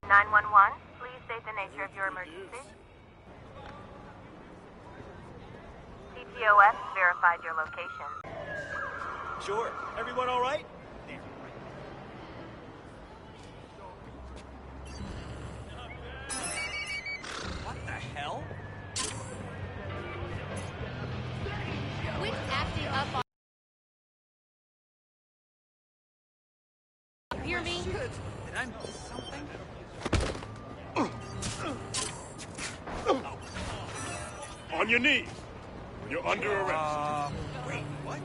911, please state the nature of your emergency. CTOS verified your location. Sure. Everyone all right? What the hell? Quit acting up on... Hear me? Shit. Did I miss something? On your knees. You're under arrest. Wait, what?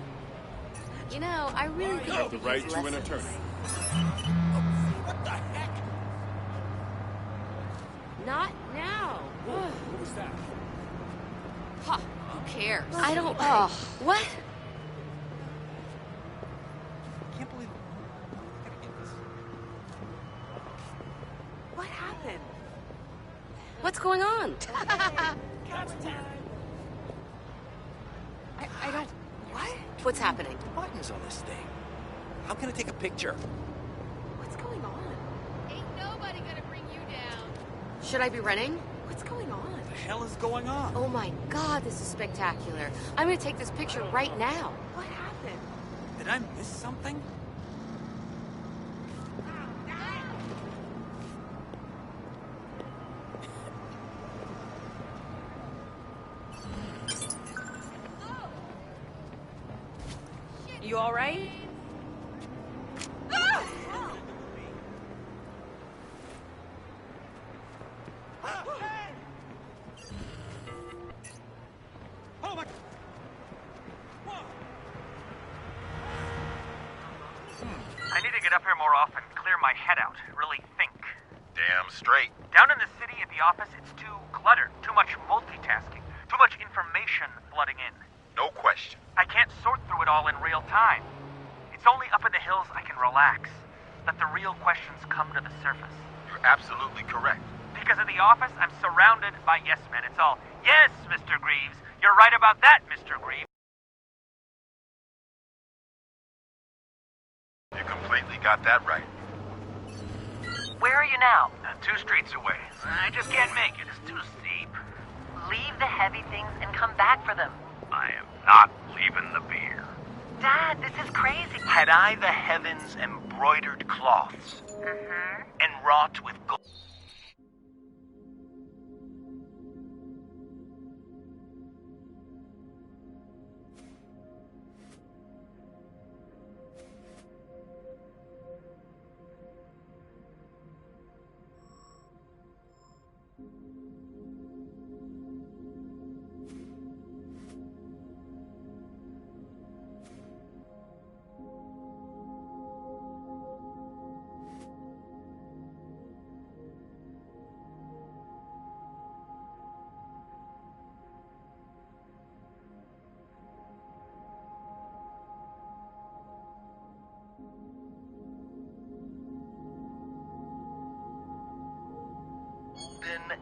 You know, I really think You I have the could right use to an lessons. attorney. What the heck? Not now. What was that? Huh, who cares? I don't... Oh, what? I can't believe it. I gotta get this. What happened? What's going on? I don't... What? What's happening? Buttons on this thing. How can I take a picture? What's going on? Ain't nobody gonna bring you down. Should I be running? What's going on? What the hell is going on? Oh my god, this is spectacular. I'm gonna take this picture right now. What happened? Did I miss something? You alright? Oh my... I need to get up here more often, clear my head out, really think. Damn straight. Down in the city at the office, it's too cluttered, too much multitasking, too much information flooding in. No question. I can't sort through it all in real time. It's only up in the hills I can relax, let the real questions come to the surface. You're absolutely correct. Because at the office, I'm surrounded by yes men. It's all, yes, Mr. Greaves, you're right about that, Mr. Greaves. You completely got that right. Where are you now? 2 streets away. I just can't make it. It's too steep. Leave the heavy things and come back for them. I am not leaving the beer. Dad, this is crazy. Had I the heavens embroidered cloths and wrought with gold.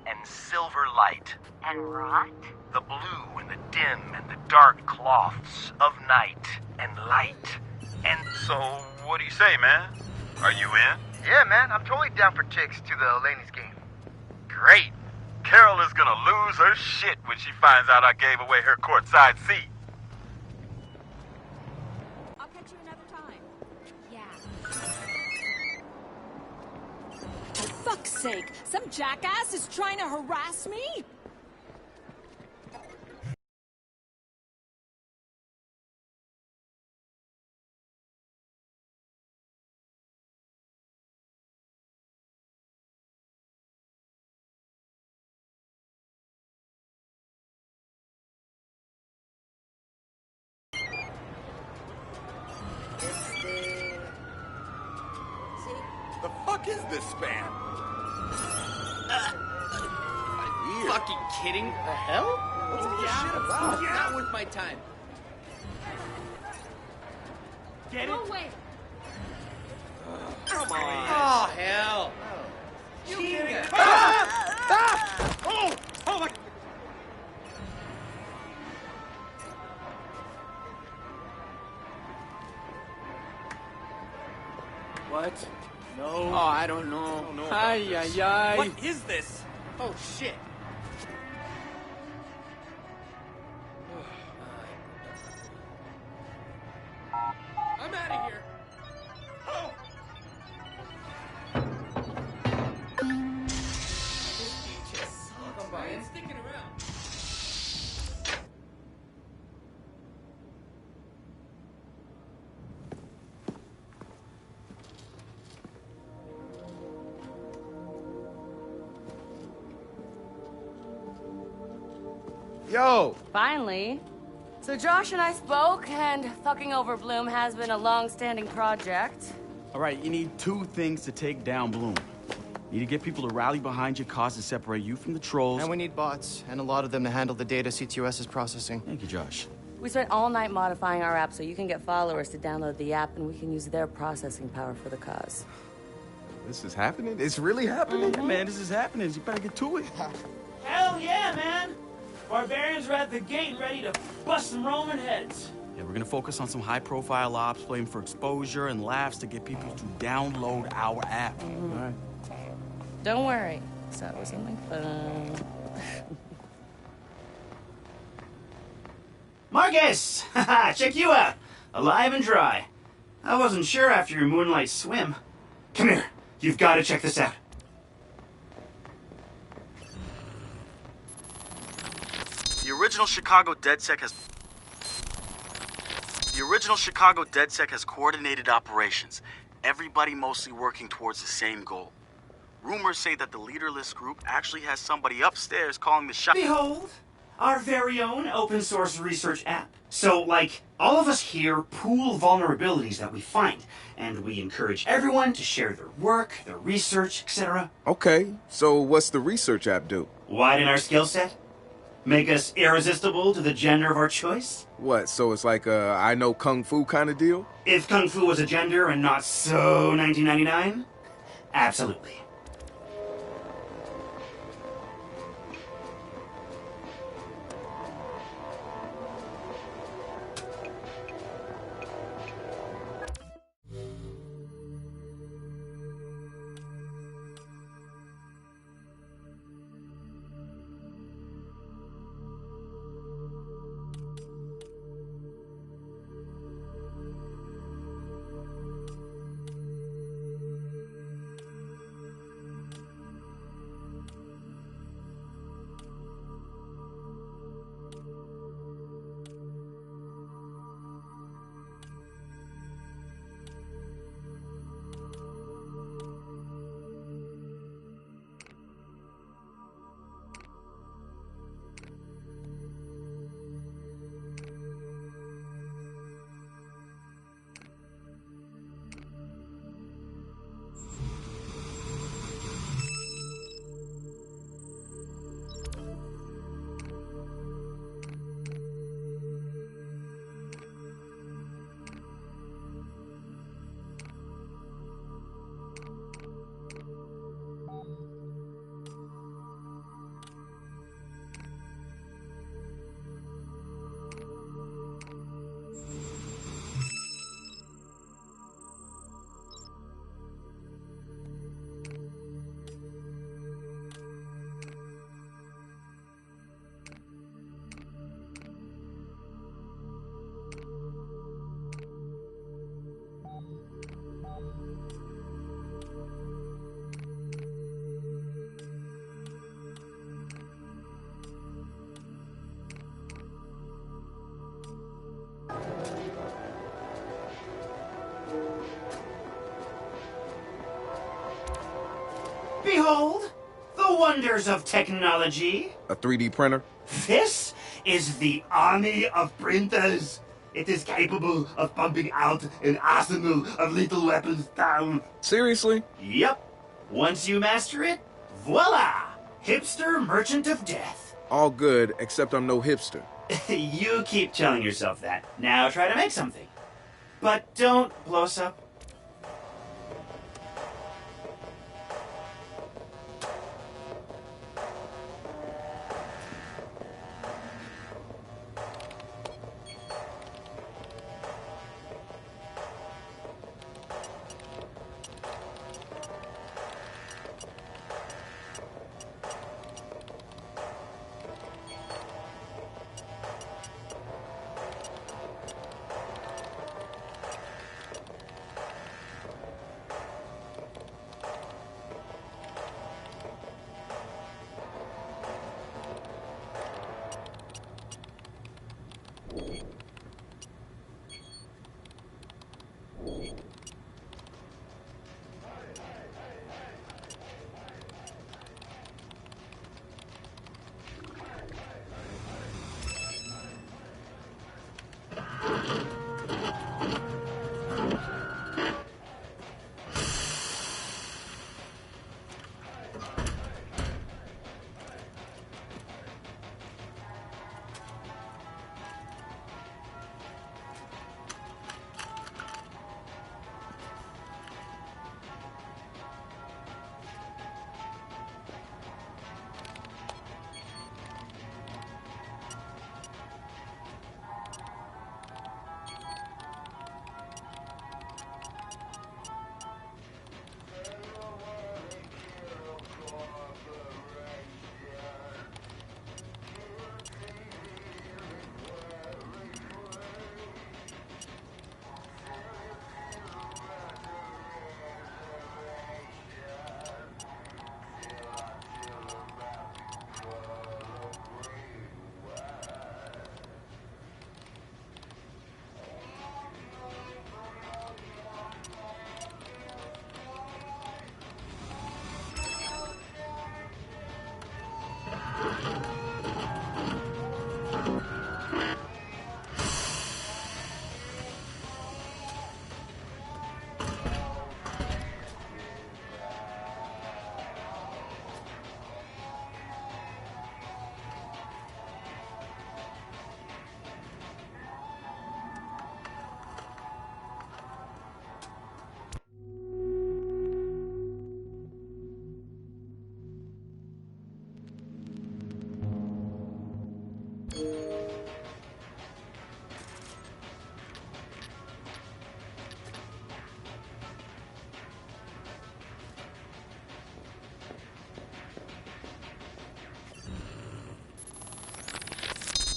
And silver light, And rot? the blue and the dim and the dark cloths of night and light, and So, what do you say, man? Are you in? Yeah, man, I'm totally down for tickets to the Laney's game. Great. Carol is gonna lose her shit when she finds out I gave away her courtside seat. I'll catch you another time. Yeah. For fuck's sake, some jackass is trying to harass me? The fuck is this spam? Fucking kidding? The hell? What's all this shit about? Not worth my time. Get it? No way. Come on. Oh, hell. You kidding? Oh! Oh my... What? No. Oh, I don't know. Ay, ay, ay. What is this? Oh, shit. I'm out of here. Oh. This beach is sucks, man. Sticking around. Yo! Finally. So Josh and I spoke, and fucking over Bloom has been a long-standing project. All right, you need two things to take down Bloom. You need to get people to rally behind your cause to separate you from the trolls. And we need bots, and a lot of them to handle the data CTOS is processing. Thank you, Josh. We spent all night modifying our app so you can get followers to download the app, and we can use their processing power for the cause. This is happening? It's really happening? Yeah, man, this is happening. You better get to it. Hell yeah, man! Barbarians are at the gate ready to bust some Roman heads. Yeah, we're gonna focus on some high-profile ops, playing for exposure and laughs to get people to download our app. All right. Don't worry. So we're something fun. Marcus! Haha, check you out. Alive and dry. I wasn't sure after your moonlight swim. Come here. You've got to check this out. The original Chicago DedSec has coordinated operations. Everybody mostly working towards the same goal. Rumors say that the leaderless group actually has somebody upstairs calling the shots. Behold, our very own open source research app. So, like, all of us here pool vulnerabilities that we find, and we encourage everyone to share their work, their research, etc. Okay, so what's the research app do? Widen our skill set? Make us irresistible to the gender of our choice? What, so it's like a I know Kung Fu kind of deal? If Kung Fu was a gender and not so 1999? Absolutely. Behold, the wonders of technology. A 3D printer? This is the army of printers. It is capable of pumping out an arsenal of lethal weapons down. Seriously? Yep. Once you master it, voila! Hipster merchant of death. All good, except I'm no hipster. You keep telling yourself that. Now try to make something. But don't blow us up.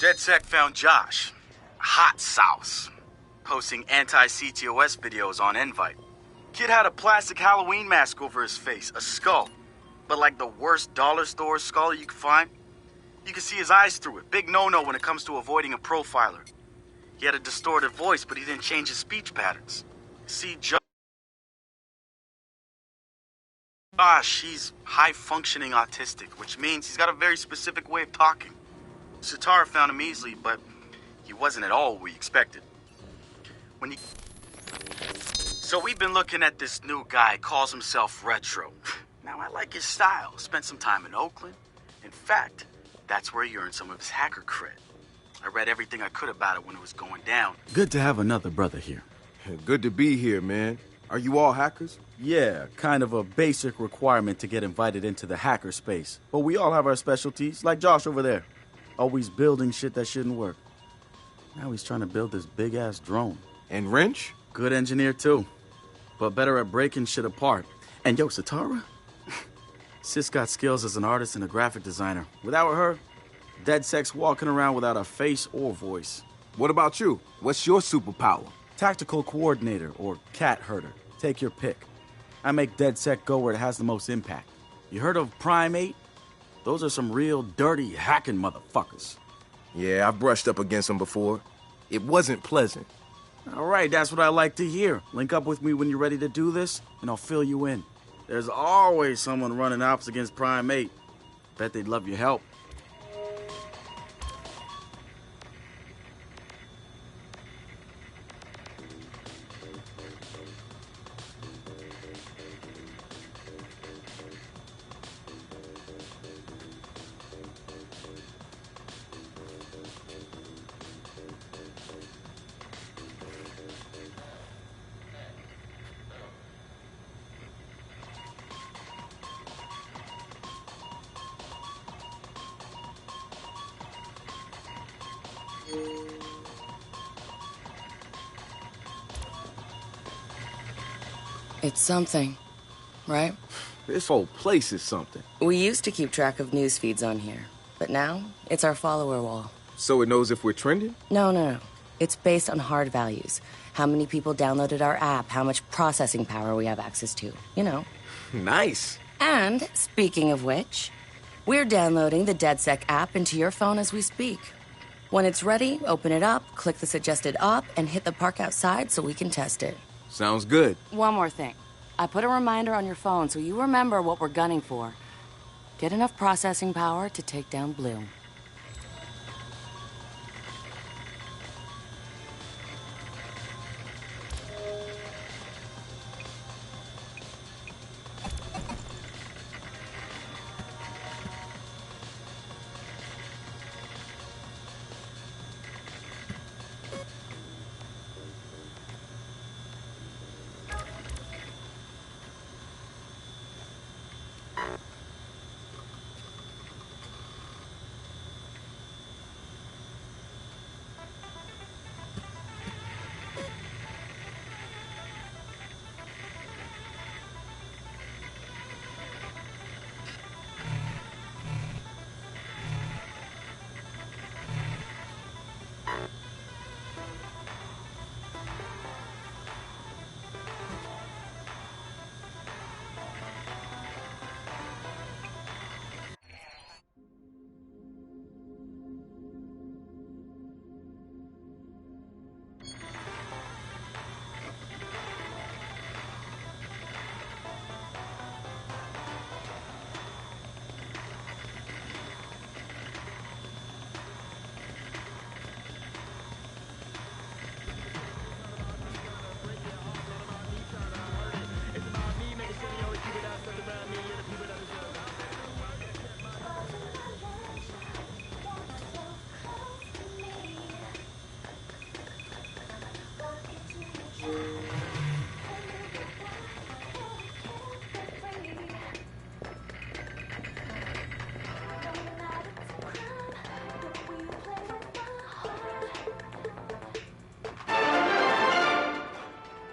DedSec found Josh, hot sauce, posting anti-CTOS videos on Invite. Kid had a plastic Halloween mask over his face, a skull. But like the worst dollar store skull you could find. You can see his eyes through it. Big no-no when it comes to avoiding a profiler. He had a distorted voice, but he didn't change his speech patterns. See, Josh, he's high-functioning autistic, which means he's got a very specific way of talking. Sitara found him easily, but he wasn't at all what we expected. So we've been looking at this new guy, calls himself Retro. Now, I like his style. Spent some time in Oakland. In fact, that's where he earned some of his hacker cred. I read everything I could about it when it was going down. Good to have another brother here. Good to be here, man. Are you all hackers? Yeah, kind of a basic requirement to get invited into the hacker space. But we all have our specialties, like Josh over there. Always building shit that shouldn't work. Now he's trying to build this big-ass drone. And Wrench? Good engineer, too. But better at breaking shit apart. And yo, Sitara? Sis got skills as an artist and a graphic designer. Without her, DedSec's walking around without a face or voice. What about you? What's your superpower? Tactical coordinator or cat herder. Take your pick. I make DedSec go where it has the most impact. You heard of Prime 8? Those are some real dirty hacking motherfuckers. Yeah, I've brushed up against them before. It wasn't pleasant. All right, that's what I like to hear. Link up with me when you're ready to do this, and I'll fill you in. There's always someone running ops against Prime 8. Bet they'd love your help. It's something, right? This whole place is something. We used to keep track of news feeds on here, but now it's our follower wall. So it knows if we're trending? No. It's based on hard values. How many people downloaded our app, how much processing power we have access to, you know. Nice. And, speaking of which, we're downloading the DedSec app into your phone as we speak. When it's ready, open it up, click the suggested op, and hit the park outside so we can test it. Sounds good. One more thing. I put a reminder on your phone so you remember what we're gunning for. Get enough processing power to take down Bloom.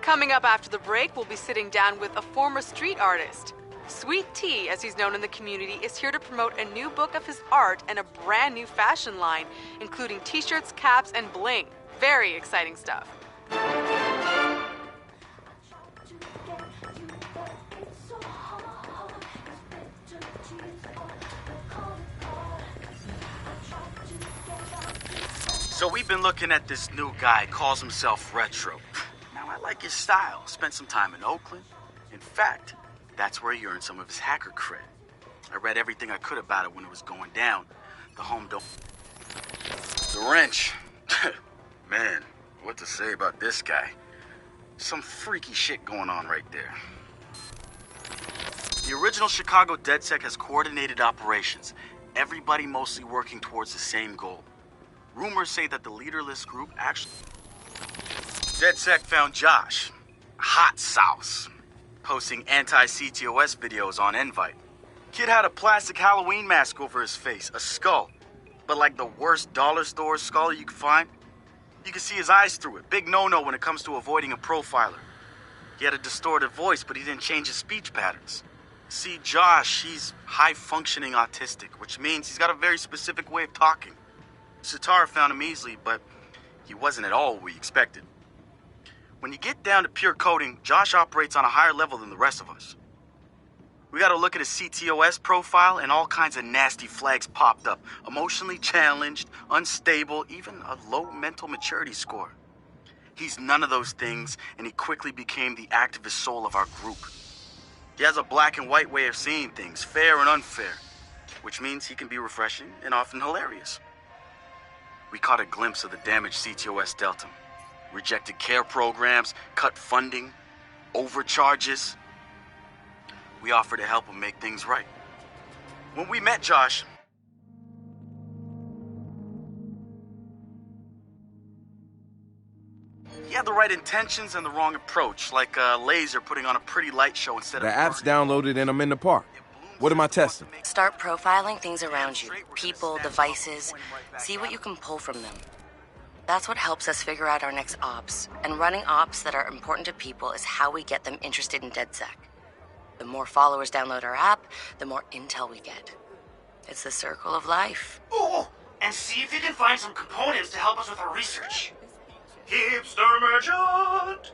Coming up after the break, we'll be sitting down with a former street artist. Sweet Tea, as he's known in the community, is here to promote a new book of his art and a brand new fashion line, including t-shirts, caps, and bling. Very exciting stuff. So we've been looking at this new guy, calls himself Retro. Now, I like his style. Spent some time in Oakland. In fact, that's where he earned some of his hacker cred. I read everything I could about it when it was going down. The home don't... The wrench. Man, what to say about this guy? Some freaky shit going on right there. The original Chicago DedSec has coordinated operations, everybody mostly working towards the same goal. Rumors say that the leaderless group actually... DedSec found Josh, hot sauce, posting anti-CTOS videos on Invite. Kid had a plastic Halloween mask over his face, a skull, but like the worst dollar store skull you could find. You could see his eyes through it. Big no-no when it comes to avoiding a profiler. He had a distorted voice, but he didn't change his speech patterns. See, Josh, he's high-functioning autistic, which means he's got a very specific way of talking. Satara found him easily, but he wasn't at all what we expected. When you get down to pure coding, Josh operates on a higher level than the rest of us. We gotta look at his CTOS profile, and all kinds of nasty flags popped up. Emotionally challenged, unstable, even a low mental maturity score. He's none of those things, and he quickly became the activist soul of our group. He has a black and white way of seeing things, fair and unfair, which means he can be refreshing and often hilarious. We caught a glimpse of the damage CTOS dealt him. Rejected care programs, cut funding, overcharges. We offered to help him make things right. When we met Josh, he had the right intentions and the wrong approach, like a laser putting on a pretty light show instead of... The app's downloaded and I'm in the park. What am I testing? Start profiling things around you. People, devices. See what you can pull from them. That's what helps us figure out our next ops. And running ops that are important to people is how we get them interested in DedSec. The more followers download our app, the more intel we get. It's the circle of life. Ooh, and see if you can find some components to help us with our research. Hipster merchant!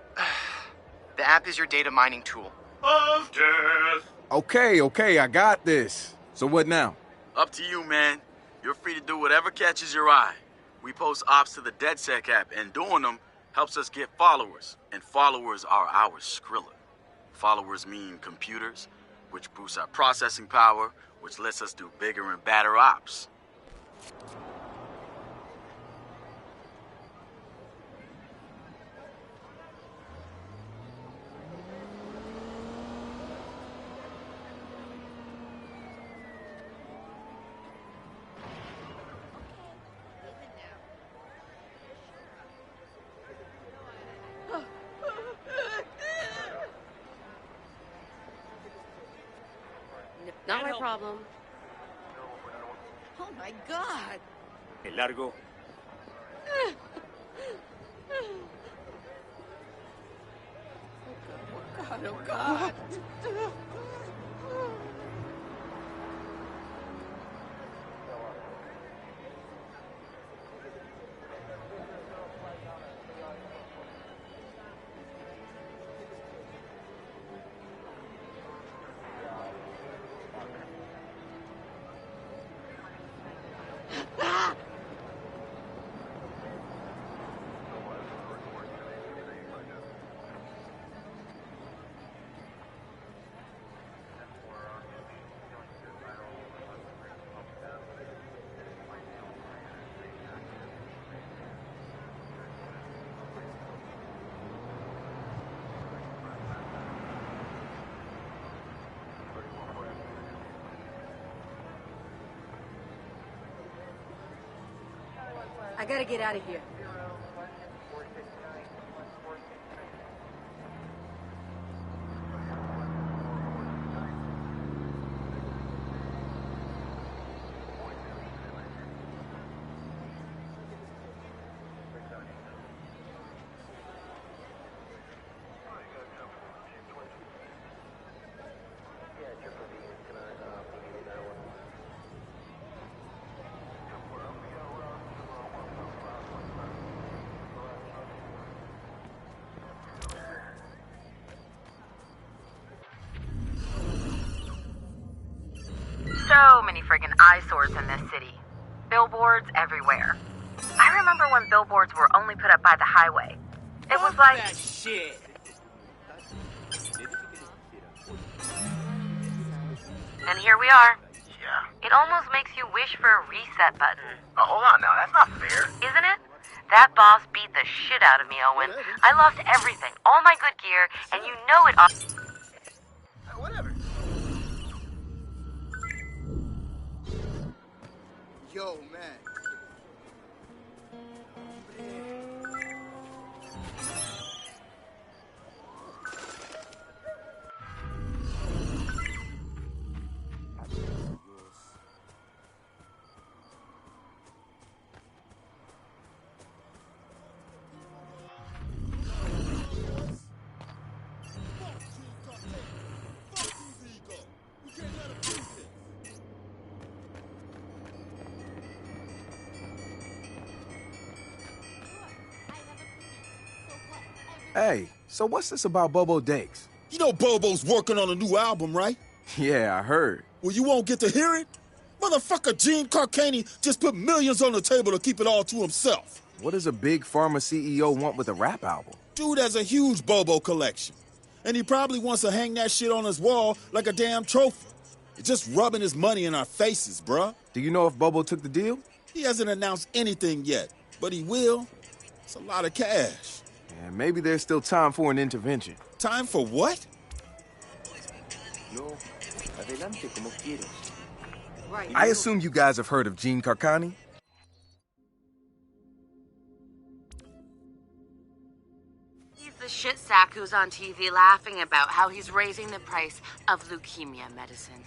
The app is your data mining tool. Of death! Okay, I got this. So what now? Up to you, man. You're free to do whatever catches your eye. We post ops to the DedSec app, and doing them helps us get followers. And followers are our Skrilla. Followers mean computers, which boosts our processing power, which lets us do bigger and badder ops. Not my problem. Oh my god! El largo. Oh god. I gotta get out of here. so many friggin' eyesores in this city. Billboards everywhere. I remember when billboards were only put up by the highway. It was like... that shit. And here we are. Yeah. It almost makes you wish for a reset button. Oh, hold on now. That's not fair. Isn't it? That boss beat the shit out of me, Owen. I lost everything, all my good gear, and you know it all. Whatever. Yo, man. Hey, so what's this about Bobo Dakes? You know Bobo's working on a new album, right? Yeah, I heard. Well, you won't get to hear it? Motherfucker Gene Carcani just put millions on the table to keep it all to himself. What does a big pharma CEO want with a rap album? Dude has a huge Bobo collection. And he probably wants to hang that shit on his wall like a damn trophy. It's just rubbing his money in our faces, bruh. Do you know if Bobo took the deal? He hasn't announced anything yet, but he will. It's a lot of cash. Yeah, maybe there's still time for an intervention. Time for what? I assume you guys have heard of Gene Carcani? He's the shit sack who's on TV laughing about how he's raising the price of leukemia medicine.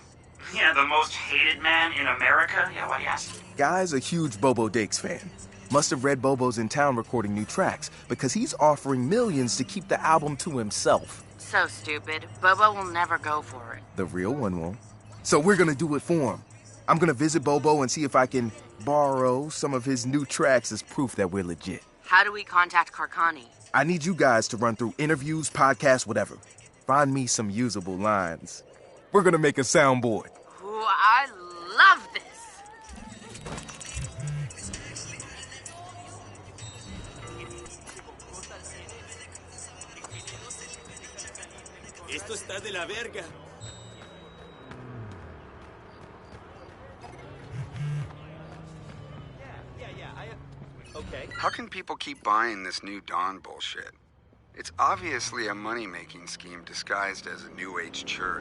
Yeah, the most hated man in America? Yeah, why do you ask? Guy's a huge Bobo Dakes fan. Must have read Bobo's in town recording new tracks because he's offering millions to keep the album to himself. So stupid. Bobo will never go for it. The real one won't. So we're gonna do it for him. I'm gonna visit Bobo and see if I can borrow some of his new tracks as proof that we're legit. How do we contact Carcani? I need you guys to run through interviews, podcasts, whatever. Find me some usable lines. We're gonna make a soundboard. Ooh, I love this. Esto está de la verga. Okay. How can people keep buying this new Dawn bullshit? It's obviously a money-making scheme disguised as a New Age church.